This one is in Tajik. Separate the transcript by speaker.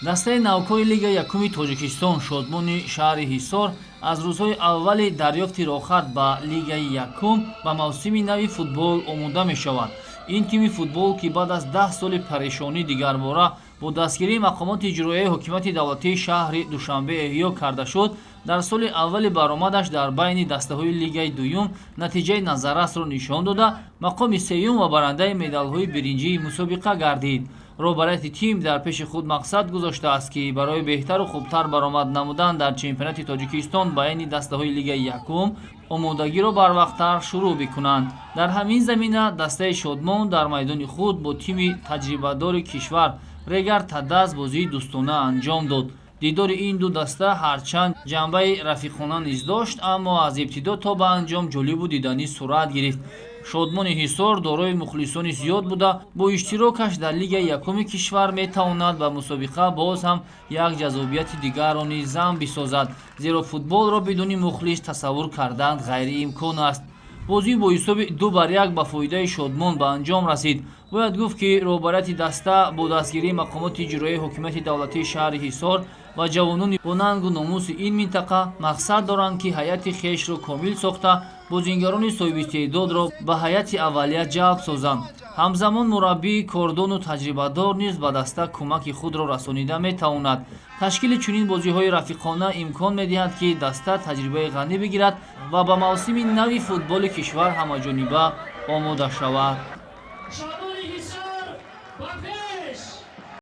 Speaker 1: дастаи навкори Лигаи Якуми Тоҷикистон Шодмони шаҳри Ҳисор аз рӯзҳои аввали дарёфти рохат ба Лигаи Якум ба мавсими нави футбол омода мешавад. Ин тими футбол, ки баъд аз 10 соли парешонӣ дигарбора бо дастгирии мақомоти иҷроияи ҳокимияти давлатии шаҳри Душанбе эҳё карда шуд, дар соли аввали баромадаш дар байни дастаҳои Лигаи дуюм натиҷаи назаррасро нишон дода, мақоми сеюм ва барандаи медалҳои биринҷии мусобиқа гардид. роҳбарияти тим дар пеши худ мақсад гузоштааст, ки барои беҳтару хубтар баромад намудан дар чемпионати Тоҷикистон байни дастаҳои Лигаи Якум омодагиро барвақттар шурӯъ бикунанд. дар ҳамин замина дастаи Шодмон дар майдони худ бо тими таҷрибадори кишвар Регар Тадас бозии дӯстона анҷом дод. дидори ин ду даста ҳарчанд ҷанбаи рафиқона низ дошт, аммо аз ибтидо то ба анҷом ҷолибу диданӣ сурат гирифт. Шодмони Ҳисор дорои мухлисони зиёд буда, бо иштирокаш дар Лигаи Якуми кишвар метавонад ба мусобиқа боз ҳам як ҷазобияти дигарро низ зам бисозад, зеро футболро бидуни мухлис тасаввур кардан ғайриимкон аст. бозӣ бо ҳисоби 2-1 ба фоидаи Шодмон ба анҷом расид. бояд гуфт, ки роҳбарияти даста бо дастгирии мақомоти иҷроияи ҳокимияти давлатии шаҳри Ҳисор ва ҷавонони бо нангу номуси ин минтақа мақсад доранд, ки ҳайати хешро комил сохта бозингарони соҳибистеъдодро ба ҳайати аввалия ҷалб созанд. ҳамзамон мураббии кордону таҷрибадор низ ба даста кӯмаки худро расонида метавонад. ташкили чунин бозиҳои рафиқона имкон медиҳад, ки даста таҷрибаи ғанӣ бигирад ва ба мавсими нави футболи кишвар ҳамаҷониба омода шавад.